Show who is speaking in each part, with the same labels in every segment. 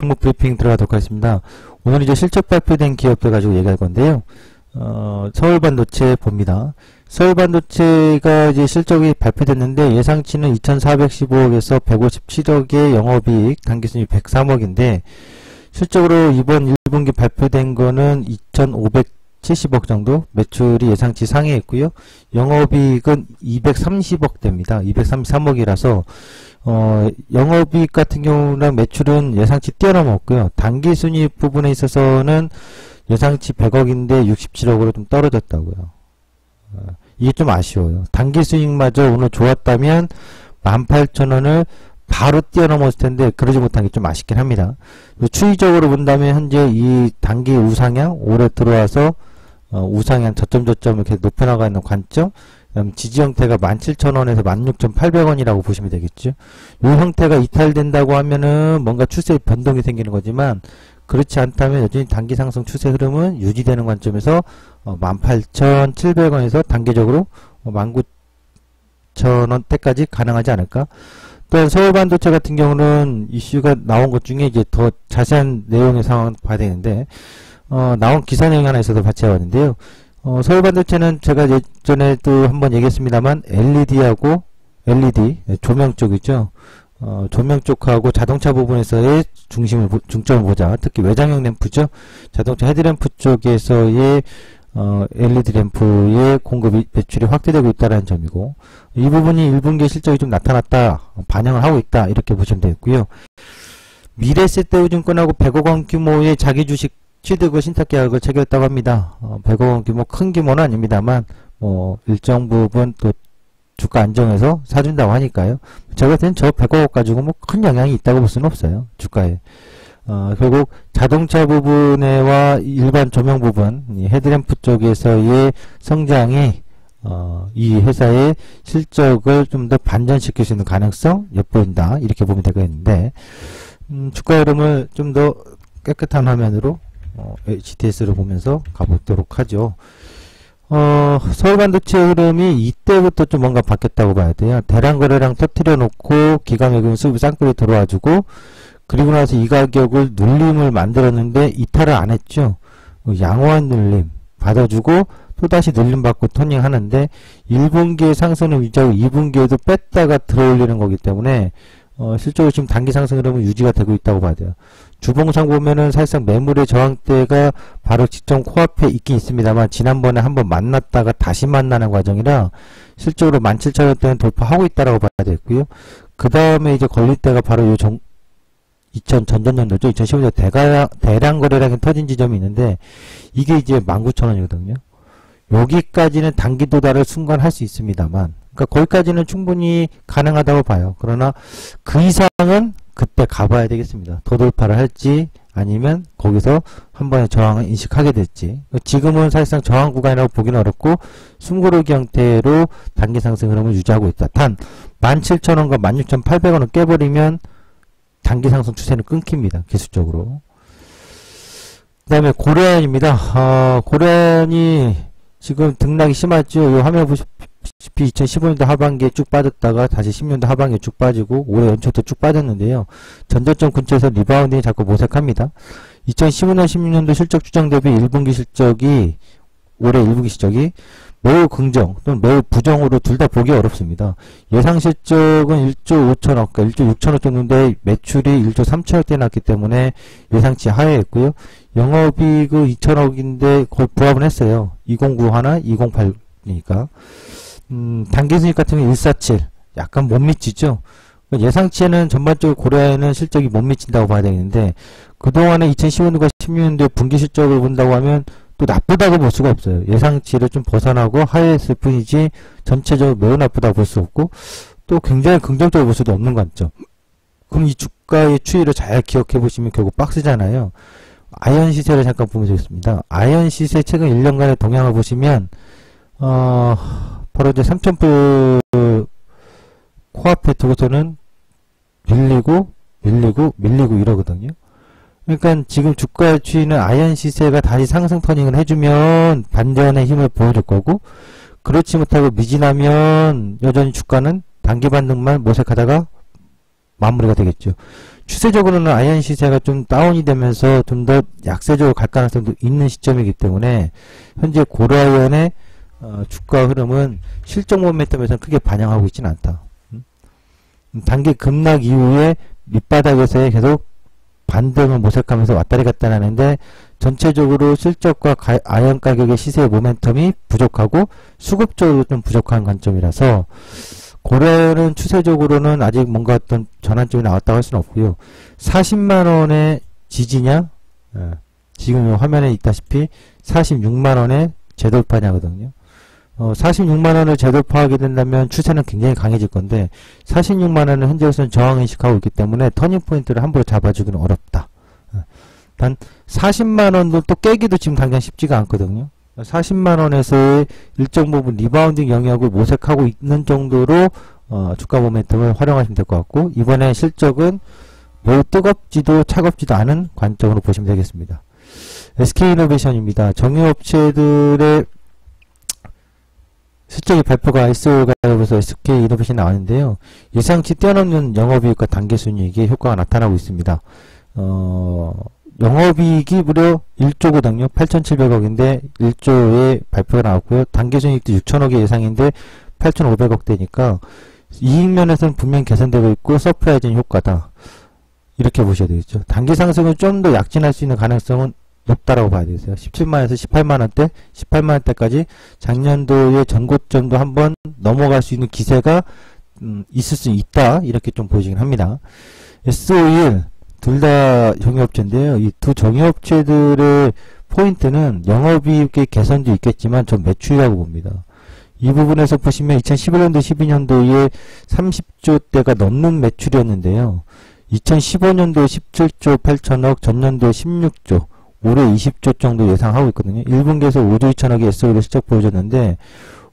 Speaker 1: 종목 브리핑 들어가도록 하겠습니다. 오늘 이제 실적 발표된 기업들 가지고 얘기할 건데요. 서울반도체 봅니다. 서울반도체가 이제 실적이 발표됐는데 예상치는 2,415억에서 157억의 영업이익, 당기순이익 103억인데 실적으로 이번 1분기 발표된 거는 2,570억 정도, 매출이 예상치 상회했고요. 영업이익은 230억대입니다. 233억이라서 영업이익 같은 경우는 매출은 예상치 뛰어넘었고요. 당기순이익 부분에 있어서는 예상치 100억인데 67억으로 좀 떨어졌다고요. 이게 좀 아쉬워요. 당기순이익마저 오늘 좋았다면 18,000원을 바로 뛰어넘었을 텐데 그러지 못한 게 좀 아쉽긴 합니다. 추이적으로 본다면 현재 이 단기 우상향, 올해 들어와서 우상향 저점 이렇게 높여나가는 관점, 그다음 지지 형태가 17,000원에서 16,800원이라고 보시면 되겠죠. 이 형태가 이탈된다고 하면은 뭔가 추세 변동이 생기는 거지만 그렇지 않다면 여전히 단기 상승 추세 흐름은 유지되는 관점에서 18,700원에서 단계적으로 19,000원대까지 가능하지 않을까. 또한 서울반도체 같은 경우는 이슈가 나온 것 중에 이제 더 자세한 내용의 상황을 봐야 되는데 나온 기사 내용이 하나 있어서 같이 해봤는데요. 서울반도체는 제가 예전에도 한번 얘기했습니다만 LED하고 LED 조명 쪽이죠. 조명 쪽하고 자동차 부분에서의 중점을 보자. 특히 외장형 램프죠. 자동차 헤드램프 쪽에서의 LED 램프의 공급 매출이 확대되고 있다는 점이고, 이 부분이 1분기 실적이 좀 나타났다, 반영을 하고 있다, 이렇게 보시면 되겠고요. 미래에셋대우증권하고 100억원 규모의 자기 주식 취득을 신탁계약을 체결했다고 합니다. 100억원 규모 큰 규모는 아닙니다만 일정 부분 또 주가 안정해서 사준다고 하니까요. 제가 봤을 땐 저 100억 가지고 뭐 큰 영향이 있다고 볼 수는 없어요, 주가에. 결국 자동차 부분과 일반 조명 부분, 이 헤드램프 쪽에서의 성장이 이 회사의 실적을 좀 더 반전시킬 수 있는 가능성 엿보인다, 이렇게 보면 되겠는데, 주가 흐름을 좀 더 깨끗한 화면으로 HTS를 보면서 가보도록 하죠. 서울반도체 흐름이 이때부터 좀 뭔가 바뀌었다고 봐야 돼요. 대량거래량 터트려 놓고 기관외국인 수급이 쌍끌이 들어와주고, 그리고 나서 이 가격을 눌림을 만들었는데 이탈을 안 했죠. 양호한 눌림 받아주고 또다시 눌림 받고 토닝 하는데 1분기의 상승을 유지하고 2분기에도 뺐다가 들어올리는 거기 때문에 실적으로 지금 단기 상승 흐름은 유지가 되고 있다고 봐야 돼요. 주봉상 보면은 사실상 매물의 저항대가 바로 직전 코앞에 있긴 있습니다만 지난번에 한번 만났다가 다시 만나는 과정이라 실적으로 17,000원대는 돌파하고 있다라고 봐야 되겠고요. 그 다음에 이제 걸릴 때가 바로 요 전전년도죠. 2015년 대량 거래량이 터진 지점이 있는데 이게 이제 19,000원이거든요. 여기까지는 단기 도달을 순간 할 수 있습니다만, 그러니까 거기까지는 충분히 가능하다고 봐요. 그러나 그 이상은 그때 가봐야 되겠습니다. 더 돌파를 할지 아니면 거기서 한 번의 저항을 인식하게 될지. 지금은 사실상 저항 구간이라고 보기는 어렵고 숨고르기 형태로 단기 상승 흐름을 유지하고 있다. 단 17,000원과 16,800원을 깨버리면 단기 상승 추세는 끊깁니다, 기술적으로. 그 다음에 고려안입니다. 고려안이 지금 등락이 심하죠. 이 화면 보시다시피 2015년도 하반기에 쭉 빠졌다가 다시 10년도 하반기에 쭉 빠지고 올해 연초도 쭉 빠졌는데요. 전저점 근처에서 리바운딩이 자꾸 모색합니다. 2015년 16년도 실적 추정 대비 1분기 실적이, 올해 1분기 실적이 매우 긍정 또는 매우 부정으로 둘 다 보기 어렵습니다. 예상 실적은 1조 5천억, 그러니까 1조 6천억 정도인데 매출이 1조 3천억대 났기 때문에 예상치 하회했고요. 영업이익은 2천억인데 거의 부합은 했어요. 209 하나, 208이니까. 단기순이익 같은 경우는 147, 약간 못 미치죠. 예상치에는 전반적으로 고려에는 실적이 못 미친다고 봐야 되겠는데, 그동안에 2015년과 16년도에 분기 실적을 본다고 하면 또 나쁘다고 볼 수가 없어요. 예상치를 좀 벗어나고 하회했을 뿐이지 전체적으로 매우 나쁘다고 볼 수 없고 또 굉장히 긍정적으로 볼 수도 없는 관점. 그럼 이 주가의 추이를 잘 기억해 보시면 결국 박스잖아요. 아이언 시세를 잠깐 보면 되겠습니다. 아이언 시세 최근 1년간의 동향을 보시면 바로 이제 3,000불 코앞에 두고서는 밀리고 이러거든요. 그러니까 지금 주가의 추이는 아이언 시세가 다시 상승 터닝을 해주면 반전의 힘을 보여줄 거고, 그렇지 못하고 미진하면 여전히 주가는 단기 반등만 모색하다가 마무리가 되겠죠. 추세적으로는 아이언 시세가 좀 다운이 되면서 좀 더 약세적으로 갈 가능성도 있는 시점이기 때문에 현재 고라이언의 주가 흐름은 실적 모멘텀에서는 크게 반영하고 있지는 않다. 단기 급락 이후에 밑바닥에서 계속 반등을 모색하면서 왔다리 갔다 하는데 전체적으로 실적과 아이언 가격의 시세의 모멘텀이 부족하고 수급적으로 좀 부족한 관점이라서 고래는 추세적으로는 아직 뭔가 어떤 전환점이 나왔다고 할 수는 없고요. 40만원의 지지냐? 지금 화면에 있다시피 46만원의 재돌파냐거든요. 46만원을 재돌파하게 된다면 추세는 굉장히 강해질 건데 46만원은 현재로서는 저항인식하고 있기 때문에 터닝포인트를 함부로 잡아주기는 어렵다. 단 40만원도 또 깨기도 지금 당장 쉽지가 않거든요. 40만원에서의 일정 부분 리바운딩 영역을 모색하고 있는 정도로 주가 모멘텀을 활용하시면 될 것 같고, 이번에 실적은 매우 뜨겁지도 차갑지도 않은 관점으로 보시면 되겠습니다. SK이노베이션입니다. 정유업체들의 실적의 발표가 SO가에서 SK이노베이션이 나왔는데요. 예상치 뛰어넘는 영업이익과 단기순이익의 효과가 나타나고 있습니다. 영업이익이 무려 1조거든요. 8,700억인데 1조의 발표가 나왔고요. 단기순이익도 6천억의 예상인데 8,500억대니까 이익면에서는 분명히 개선되고 있고 서프라이즈는 효과다. 이렇게 보셔야 되겠죠. 단기 상승은 좀 더 약진할 수 있는 가능성은 높다라고 봐야 되겠어요. 17만원에서 18만원대, 18만원대까지 작년도의 전고점도 한번 넘어갈 수 있는 기세가 있을 수 있다. 이렇게 좀 보이긴 합니다. SO일 둘 다 정유업체인데요. 이 두 정유업체들의 포인트는 영업이익의 개선도 있겠지만 전 매출이라고 봅니다. 이 부분에서 보시면 2011년도 12년도에 30조대가 넘는 매출이었는데요. 2015년도에 17조 8천억, 전년도에 16조, 올해 20조 정도 예상하고 있거든요. 1분기에서 5조 2천억의 SO를 실적 보여줬는데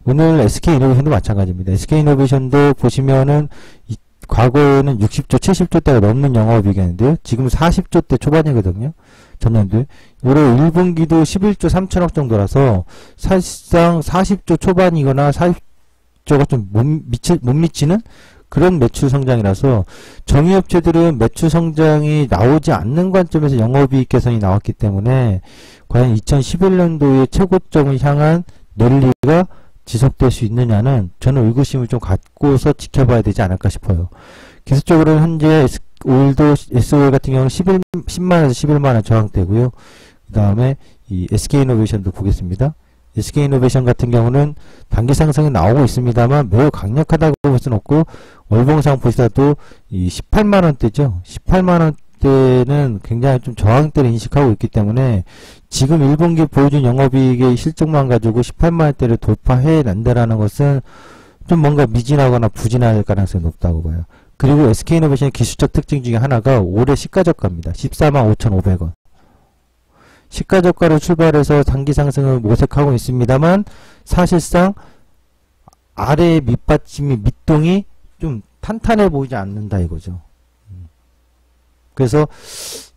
Speaker 1: 오늘 SK이노베이션도 마찬가지입니다. SK이노베이션도 보시면은 과거에는 60조, 70조대가 넘는 영업이익이었는데요. 지금 40조대 초반이거든요. 전년도에. 올해 1분기도 11조 3천억 정도라서 사실상 40조 초반이거나 40조가 좀 못 미치는 그런 매출 성장이라서 정유업체들은 매출 성장이 나오지 않는 관점에서 영업이익 개선이 나왔기 때문에 과연 2011년도의 최고점을 향한 랠리가 지속될 수 있느냐는 저는 의구심을 좀 갖고서 지켜봐야 되지 않을까 싶어요. 기술적으로는 현재 오일도 SO일 같은 경우는 10만원에서 11만원 저항대고요. 그 다음에 이 SK이노베이션도 보겠습니다. SK이노베이션 같은 경우는 단기 상승이 나오고 있습니다만 매우 강력하다고 볼 수는 없고 월봉상 보시다도 이 18만원대죠. 18만원대는 굉장히 좀 저항대를 인식하고 있기 때문에 지금 1분기 보여준 영업이익의 실적만 가지고 18만원대를 돌파해 낸다라는 것은 좀 뭔가 미진하거나 부진할 가능성이 높다고 봐요. 그리고 SK이노베이션의 기술적 특징 중에 하나가 올해 시가저가입니다. 14만 5,500원. 시가저가로 출발해서 단기 상승을 모색하고 있습니다만 사실상 아래의 밑받침이 밑동이 좀 탄탄해 보이지 않는다 이거죠. 그래서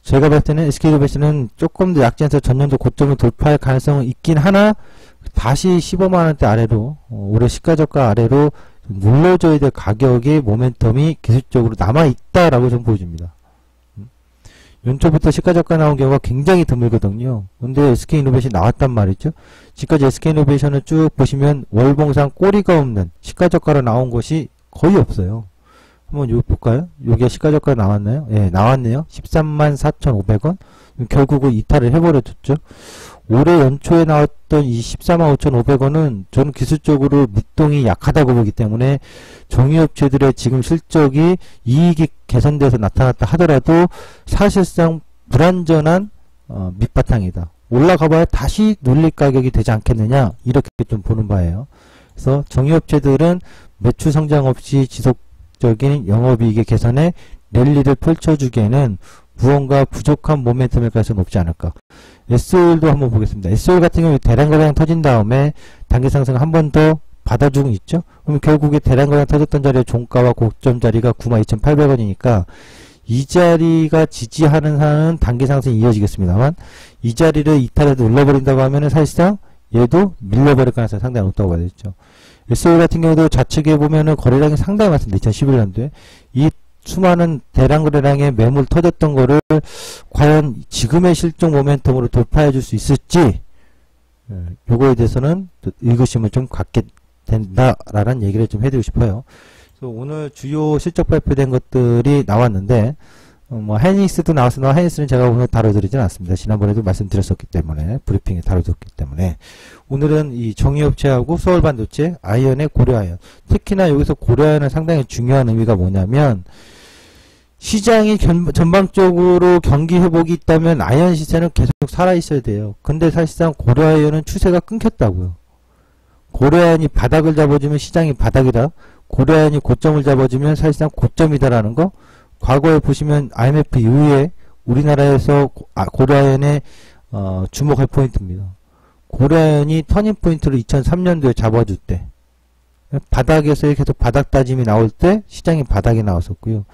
Speaker 1: 제가 봤을 때는 SK이노베이션은 조금 더 약진해서 전년도 고점을 돌파할 가능성은 있긴 하나 다시 15만원대 아래로 올해 시가저가 아래로 눌러줘야 될 가격의 모멘텀이 기술적으로 남아있다라고 좀 보여줍니다. 연초부터 시가저가 나온 경우가 굉장히 드물거든요. 근데 SK이노베이션이 나왔단 말이죠. 지금까지 SK이노베이션을 쭉 보시면 월봉상 꼬리가 없는 시가저가로 나온 것이 거의 없어요. 한번 여기 볼까요? 여기에 시가저가 나왔나요? 예, 나왔네요. 13만 4,500원. 결국은 이탈을 해버려줬죠. 올해 연초에 나왔던 이 14만 5,500원은 저는 기술적으로 밑동이 약하다고 보기 때문에 정유업체들의 지금 실적이 이익이 개선돼서 나타났다 하더라도 사실상 불완전한 밑바탕이다. 올라가봐야 다시 눌릴 가격이 되지 않겠느냐 이렇게 좀 보는 바예요. 그래서 정유업체들은 매출 성장 없이 지속적인 영업이익의 개선에 랠리를 펼쳐주기에는 무언가 부족한 모멘텀일 가능성이 높지 않을까. SO일도 한번 보겠습니다. SO일 같은 경우 대량거래량 터진 다음에 단기 상승 한 번 더 받아주고 있죠. 그럼 결국에 대량거래량 터졌던 자리의 종가와 고점 자리가 92,800원이니까 이 자리가 지지하는 한은 단기 상승이 이어지겠습니다만 이 자리를 이탈해서 눌러버린다고 하면은 사실상 얘도 밀려버릴 가능성이 상당히 높다고 봐야겠죠. SO일 같은 경우도 좌측에 보면은 거래량이 상당히 많습니다. 2011년도에 이 수많은 대량 거래량의 매물 터졌던 거를 과연 지금의 실적 모멘텀으로 돌파해 줄 수 있을지, 요거에 대해서는 의구심을 좀 갖게 된다라는 얘기를 좀 해드리고 싶어요. 그래서 오늘 주요 실적 발표된 것들이 나왔는데, 뭐 하이닉스도 나왔으나 하이닉스는 제가 오늘 다뤄드리진 않습니다. 지난번에도 말씀드렸었기 때문에, 브리핑에 다뤄줬기 때문에. 오늘은 이 정유업체하고 서울반도체, 아이언의 고려아이언. 특히나 여기서 고려아이언은 상당히 중요한 의미가 뭐냐면, 시장이 전반적으로 경기 회복이 있다면 아이언 시세는 계속 살아있어야 돼요. 근데 사실상 고려아이언은 추세가 끊겼다고요. 고려아이언이 바닥을 잡아주면 시장이 바닥이다. 고려아이언이 고점을 잡아주면 사실상 고점이다라는 거. 과거에 보시면 IMF 이후에 우리나라에서 고려아이언에 주목할 포인트입니다. 고려아이언이 터닝포인트를 2003년도에 잡아줄 때, 바닥에서 계속 바닥 다짐이 나올 때 시장이 바닥에 나왔었고요.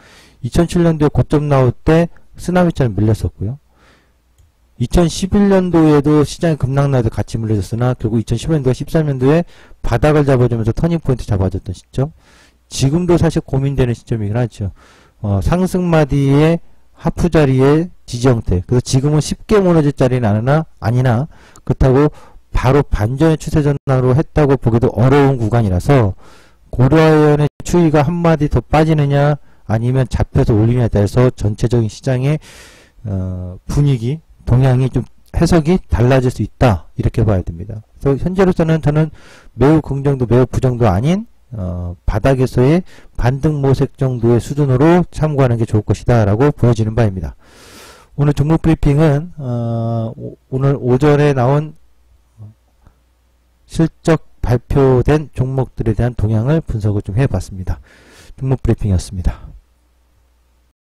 Speaker 1: 2007년도에 고점 나올 때 쓰나미처럼 밀렸었고요. 2011년도에도 시장이 급락 나도 같이 밀려졌으나 결국 2015년도와 13년도에 바닥을 잡아주면서 터닝포인트 잡아줬던 시점. 지금도 사실 고민되는 시점이긴 하죠. 상승마디의 하프 자리의 지지 형태. 그래서 지금은 쉽게 무너질 자리는 아니나 그렇다고 바로 반전의 추세 전환으로 했다고 보기도 어려운 구간이라서 고려아이언의 추이가 한마디 더 빠지느냐 아니면 잡혀서 올리느냐에 따라서 전체적인 시장의 분위기, 동향이 좀 해석이 달라질 수 있다. 이렇게 봐야 됩니다. 그래서 현재로서는 저는 매우 긍정도 매우 부정도 아닌 바닥에서의 반등 모색 정도의 수준으로 참고하는 게 좋을 것이다 라고 보여지는 바입니다. 오늘 종목 브리핑은 오늘 오전에 나온 실적 발표된 종목들에 대한 동향을 분석을 좀 해봤습니다. 종목 브리핑이었습니다.